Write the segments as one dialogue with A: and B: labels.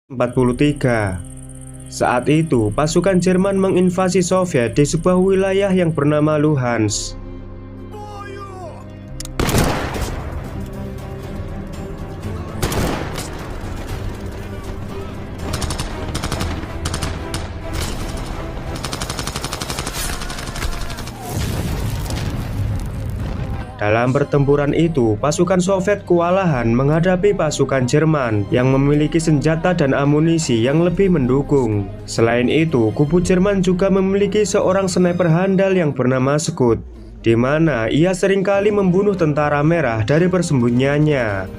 A: 1943. Saat itu, pasukan Jerman menginvasi Soviet di sebuah wilayah yang bernama Luhansk. Dalam pertempuran itu, pasukan Soviet kewalahan menghadapi pasukan Jerman yang memiliki senjata dan amunisi yang lebih mendukung. Selain itu, kubu Jerman juga memiliki seorang sniper handal yang bernama Scott, di mana ia seringkali membunuh tentara merah dari persembunyiannya.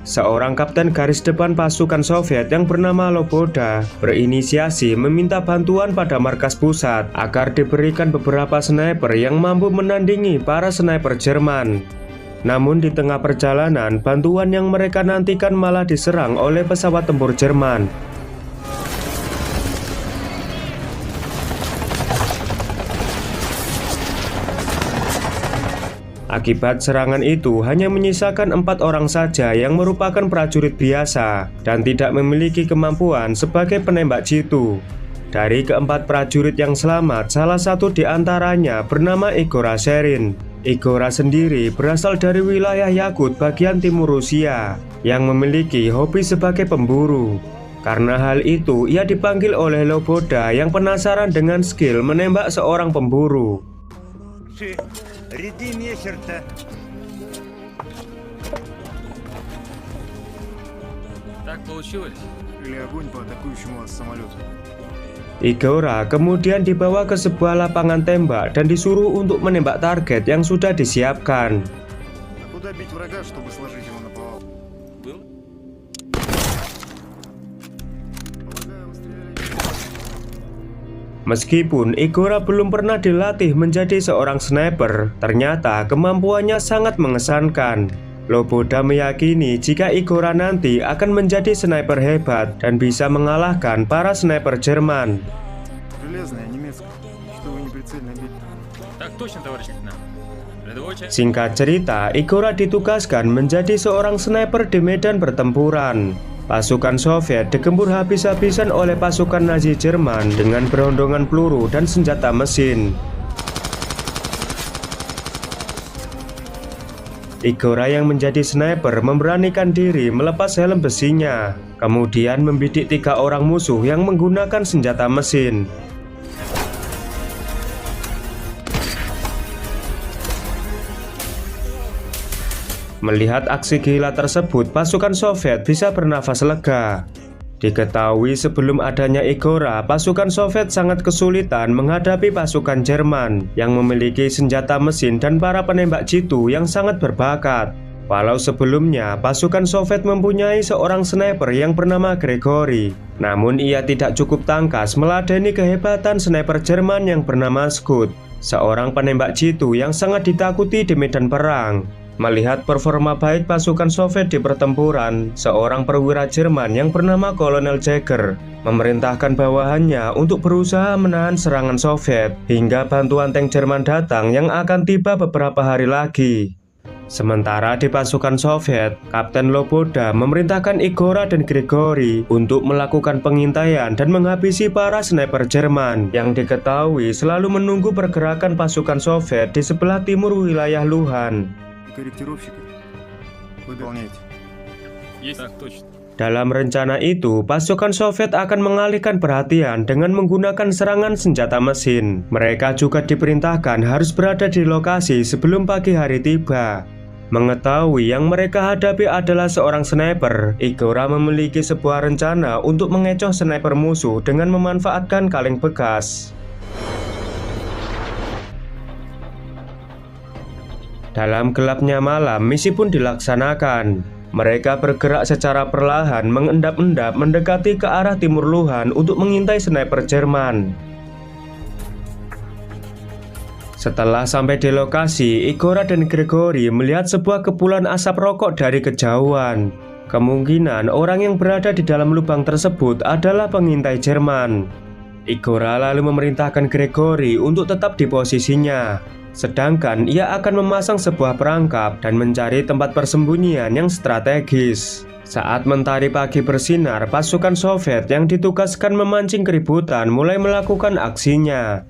A: Seorang kapten garis depan pasukan Soviet yang bernama Loboda berinisiasi meminta bantuan pada markas pusat agar diberikan beberapa sniper yang mampu menandingi para sniper Jerman. Namun di tengah perjalanan, bantuan yang mereka nantikan malah diserang oleh pesawat tempur Jerman. Akibat serangan itu hanya menyisakan 4 orang saja yang merupakan prajurit biasa dan tidak memiliki kemampuan sebagai penembak jitu. Dari keempat prajurit yang selamat, salah satu di antaranya bernama Igor Aserin. Igor sendiri berasal dari wilayah Yakut bagian timur Rusia yang memiliki hobi sebagai pemburu. Karena hal itu, ia dipanggil oleh Loboda yang penasaran dengan skill menembak seorang pemburu. Igora kemudian dibawa ke sebuah lapangan tembak dan disuruh untuk menembak target yang sudah disiapkan. Meskipun Igora belum pernah dilatih menjadi seorang sniper, ternyata kemampuannya sangat mengesankan. Loboda meyakini jika Igora nanti akan menjadi sniper hebat dan bisa mengalahkan para sniper Jerman. Singkat cerita, Igora ditugaskan menjadi seorang sniper di medan pertempuran. Pasukan Soviet digempur habis-habisan oleh pasukan Nazi Jerman dengan berondongan peluru dan senjata mesin. Igora yang menjadi sniper memberanikan diri melepas helm besinya, kemudian membidik 3 orang musuh yang menggunakan senjata mesin. Melihat aksi gila tersebut, pasukan Soviet bisa bernafas lega. Diketahui sebelum adanya Igora, pasukan Soviet sangat kesulitan menghadapi pasukan Jerman yang memiliki senjata mesin dan para penembak jitu yang sangat berbakat. Walau sebelumnya pasukan Soviet mempunyai seorang sniper yang bernama Gregory, namun ia tidak cukup tangkas meladeni kehebatan sniper Jerman yang bernama Scott, seorang penembak jitu yang sangat ditakuti di medan perang. Melihat performa baik pasukan Soviet di pertempuran, seorang perwira Jerman yang bernama Kolonel Jäger memerintahkan bawahannya untuk berusaha menahan serangan Soviet hingga bantuan tank Jerman datang yang akan tiba beberapa hari lagi. Sementara di pasukan Soviet, Kapten Loboda memerintahkan Igora dan Gregory untuk melakukan pengintaian dan menghabisi para sniper Jerman yang diketahui selalu menunggu pergerakan pasukan Soviet di sebelah timur wilayah Luhansk. Dalam rencana itu, pasukan Soviet akan mengalihkan perhatian dengan menggunakan serangan senjata mesin. Mereka juga diperintahkan harus berada di lokasi sebelum pagi hari tiba. Mengetahui yang mereka hadapi adalah seorang sniper, Igora memiliki sebuah rencana untuk mengecoh sniper musuh dengan memanfaatkan kaleng bekas. Dalam gelapnya malam, misi pun dilaksanakan. Mereka bergerak secara perlahan mengendap-endap mendekati ke arah timur Luhansk untuk mengintai sniper Jerman. Setelah sampai di lokasi, Igora dan Gregory melihat sebuah kepulan asap rokok dari kejauhan. Kemungkinan orang yang berada di dalam lubang tersebut adalah pengintai Jerman. Igora lalu memerintahkan Gregory untuk tetap di posisinya. Sedangkan ia akan memasang sebuah perangkap dan mencari tempat persembunyian yang strategis. Saat mentari pagi bersinar, pasukan Soviet yang ditugaskan memancing keributan mulai melakukan aksinya.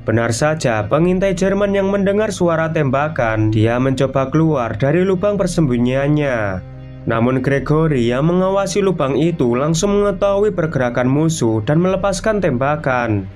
A: Benar saja, pengintai Jerman yang mendengar suara tembakan, dia mencoba keluar dari lubang persembunyiannya. Namun Gregory yang mengawasi lubang itu langsung mengetahui pergerakan musuh dan melepaskan tembakan.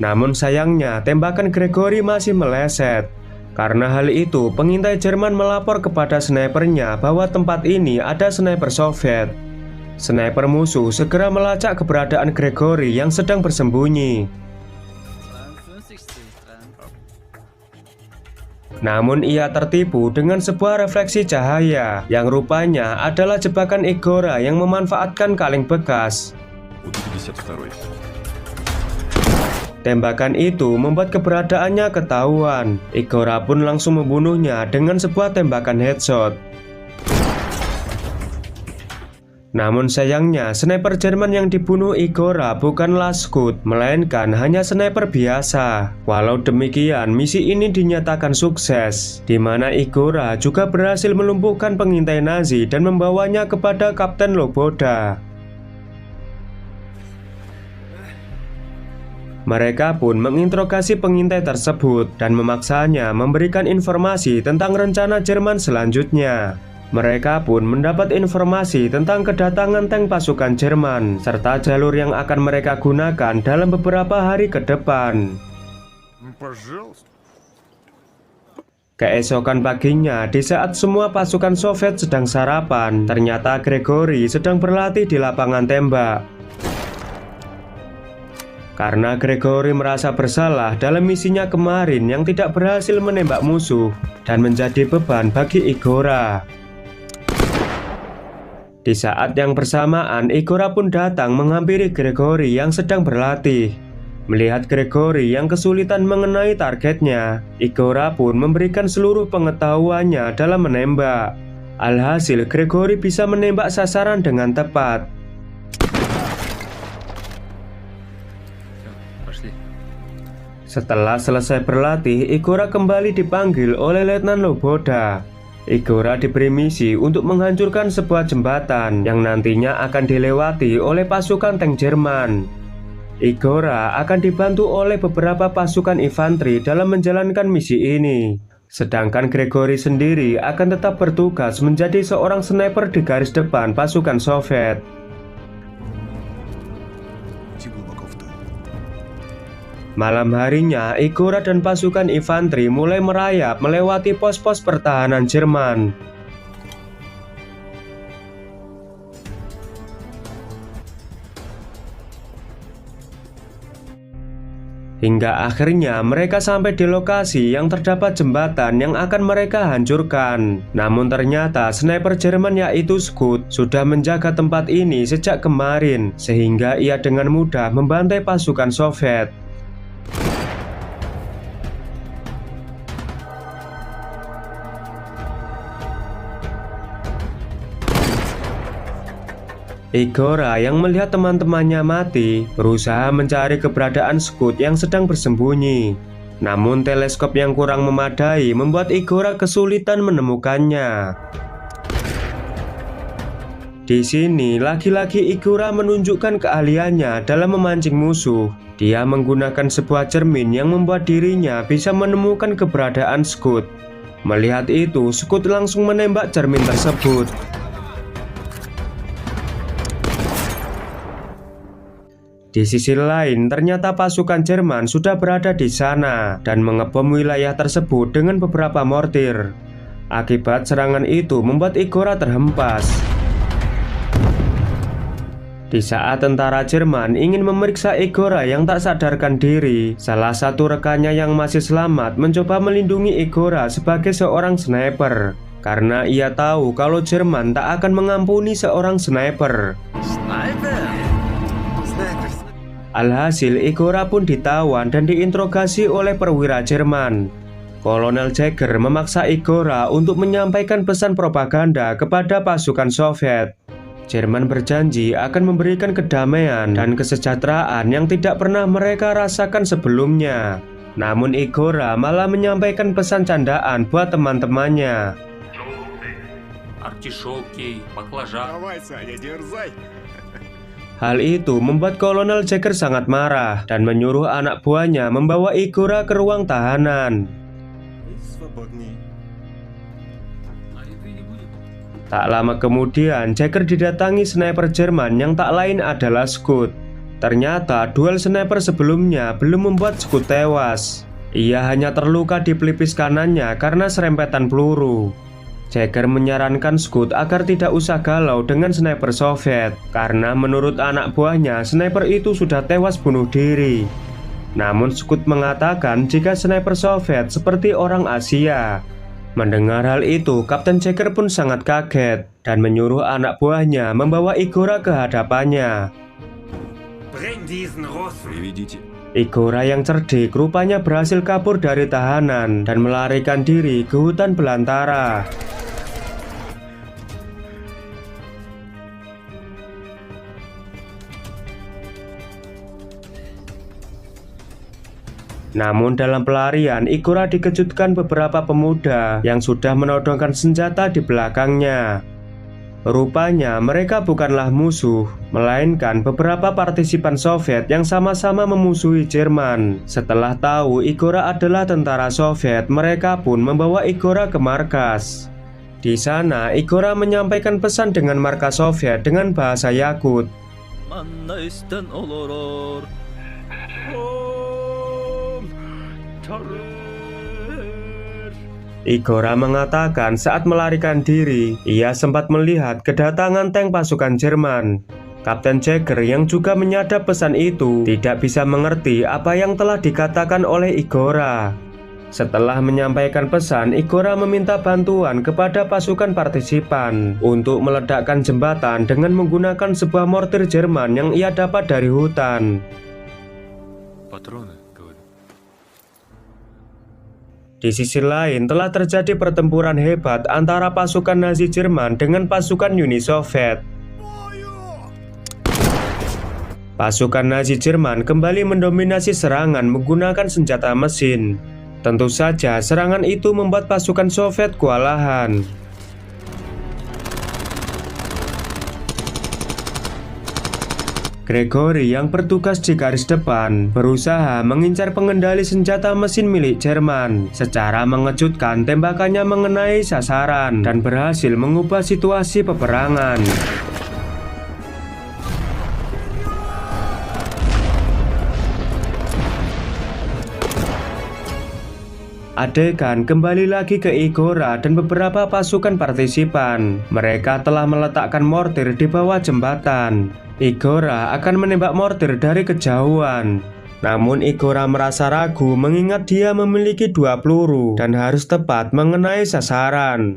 A: Namun sayangnya, tembakan Gregory masih meleset. Karena hal itu, pengintai Jerman melapor kepada snipernya bahwa tempat ini ada sniper Soviet. Sniper musuh segera melacak keberadaan Gregory yang sedang bersembunyi. Namun ia tertipu dengan sebuah refleksi cahaya yang rupanya adalah jebakan Igora yang memanfaatkan kaleng bekas. Tembakan itu membuat keberadaannya ketahuan. Igora pun langsung membunuhnya dengan sebuah tembakan headshot. Namun sayangnya, sniper Jerman yang dibunuh Igora bukanlah Scud, melainkan hanya sniper biasa. Walau demikian, misi ini dinyatakan sukses, di mana Igora juga berhasil melumpuhkan pengintai Nazi dan membawanya kepada Kapten Loboda. Mereka pun menginterogasi pengintai tersebut dan memaksanya memberikan informasi tentang rencana Jerman selanjutnya. Mereka pun mendapat informasi tentang kedatangan tank pasukan Jerman serta jalur yang akan mereka gunakan dalam beberapa hari ke depan. Keesokan paginya, di saat semua pasukan Soviet sedang sarapan, ternyata Gregory sedang berlatih di lapangan tembak. Karena Gregory merasa bersalah dalam misinya kemarin yang tidak berhasil menembak musuh dan menjadi beban bagi Igora. Di saat yang bersamaan, Igora pun datang menghampiri Gregory yang sedang berlatih. Melihat Gregory yang kesulitan mengenai targetnya, Igora pun memberikan seluruh pengetahuannya dalam menembak. Alhasil, Gregory bisa menembak sasaran dengan tepat. Setelah selesai berlatih, Igora kembali dipanggil oleh Letnan Loboda. Igora diberi misi untuk menghancurkan sebuah jembatan yang nantinya akan dilewati oleh pasukan tank Jerman. Igora akan dibantu oleh beberapa pasukan infanteri dalam menjalankan misi ini. Sedangkan Gregory sendiri akan tetap bertugas menjadi seorang sniper di garis depan pasukan Soviet. Malam harinya, Igora dan pasukan infanteri mulai merayap melewati pos-pos pertahanan Jerman. Hingga akhirnya mereka sampai di lokasi yang terdapat jembatan yang akan mereka hancurkan. Namun ternyata sniper Jerman yaitu Scud sudah menjaga tempat ini sejak kemarin, sehingga ia dengan mudah membantai pasukan Soviet. Igora yang melihat teman-temannya mati berusaha mencari keberadaan Scud yang sedang bersembunyi. Namun teleskop yang kurang memadai membuat Igora kesulitan menemukannya. Di sini lagi-lagi Igora menunjukkan keahliannya dalam memancing musuh. Dia menggunakan sebuah cermin yang membuat dirinya bisa menemukan keberadaan Scud. Melihat itu, Scud langsung menembak cermin tersebut. Di sisi lain, ternyata pasukan Jerman sudah berada di sana dan mengebom wilayah tersebut dengan beberapa mortir. Akibat serangan itu membuat Igora terhempas. Di saat tentara Jerman ingin memeriksa Igora yang tak sadarkan diri, salah satu rekannya yang masih selamat mencoba melindungi Igora sebagai seorang sniper. Karena ia tahu kalau Jerman tak akan mengampuni seorang sniper. Alhasil, Igora pun ditawan dan diinterogasi oleh perwira Jerman. Kolonel Jäger memaksa Igora untuk menyampaikan pesan propaganda kepada pasukan Soviet. Jerman berjanji akan memberikan kedamaian dan kesejahteraan yang tidak pernah mereka rasakan sebelumnya. Namun Igora malah menyampaikan pesan candaan buat teman-temannya. Hal itu membuat Kolonel Jagger sangat marah dan menyuruh anak buahnya membawa Igora ke ruang tahanan. Tak lama kemudian, Jagger didatangi sniper Jerman yang tak lain adalah Scud. Ternyata duel sniper sebelumnya belum membuat Scud tewas. Ia hanya terluka di pelipis kanannya karena serempetan peluru. Jagger menyarankan Scud agar tidak usah galau dengan sniper Soviet, karena menurut anak buahnya sniper itu sudah tewas bunuh diri. Namun Scud mengatakan jika sniper Soviet seperti orang Asia. Mendengar hal itu, Kapten Jagger pun sangat kaget dan menyuruh anak buahnya membawa Igora ke hadapannya. Igora yang cerdik rupanya berhasil kabur dari tahanan dan melarikan diri ke hutan belantara. Namun dalam pelarian, Igora dikejutkan beberapa pemuda yang sudah menodongkan senjata di belakangnya. Rupanya mereka bukanlah musuh, melainkan beberapa partisipan Soviet yang sama-sama memusuhi Jerman. Setelah tahu Igora adalah tentara Soviet, mereka pun membawa Igora ke markas. Di sana, Igora menyampaikan pesan dengan markas Soviet dengan bahasa Yakut. Igora mengatakan saat melarikan diri, ia sempat melihat kedatangan tank pasukan Jerman. Kapten Jagger yang juga menyadap pesan itu tidak bisa mengerti apa yang telah dikatakan oleh Igora. Setelah menyampaikan pesan, Igora meminta bantuan kepada pasukan partisipan untuk meledakkan jembatan dengan menggunakan sebuah mortir Jerman yang ia dapat dari hutan. Di sisi lain, telah terjadi pertempuran hebat antara pasukan Nazi Jerman dengan pasukan Uni Soviet. Pasukan Nazi Jerman kembali mendominasi serangan menggunakan senjata mesin. Tentu saja, serangan itu membuat pasukan Soviet kewalahan. Gregory yang bertugas di garis depan berusaha mengincar pengendali senjata mesin milik Jerman. Secara mengejutkan, tembakannya mengenai sasaran dan berhasil mengubah situasi peperangan. Adegan kembali lagi ke Igora dan beberapa pasukan partisipan. Mereka telah meletakkan mortir di bawah jembatan. Igora akan menembak mortir dari kejauhan. Namun Igora merasa ragu mengingat dia memiliki 2 peluru dan harus tepat mengenai sasaran.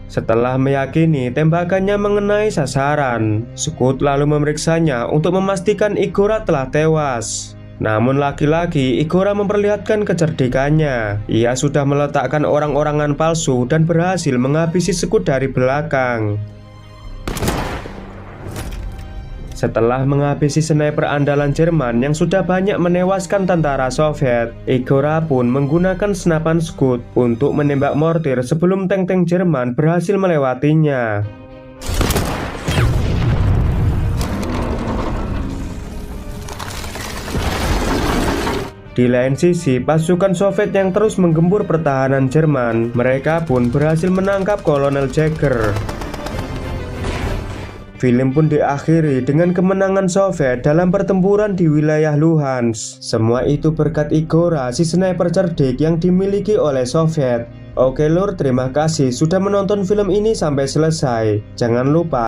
A: Setelah meyakini tembakannya mengenai sasaran, Scud lalu memeriksanya untuk memastikan Igora telah tewas. Namun lagi-lagi Igora memperlihatkan kecerdikannya. Ia sudah meletakkan orang-orangan palsu dan berhasil menghabisi Scud dari belakang. Setelah menghabisi sniper andalan Jerman yang sudah banyak menewaskan tentara Soviet, Igora pun menggunakan senapan Scud untuk menembak mortir sebelum tank-tank Jerman berhasil melewatinya. Di lain sisi, pasukan Soviet yang terus menggempur pertahanan Jerman, mereka pun berhasil menangkap Kolonel Jagger. Film pun diakhiri dengan kemenangan Soviet dalam pertempuran di wilayah Luhansk. Semua itu berkat Igora, si sniper cerdik yang dimiliki oleh Soviet. Oke lur, terima kasih sudah menonton film ini sampai selesai. Jangan lupa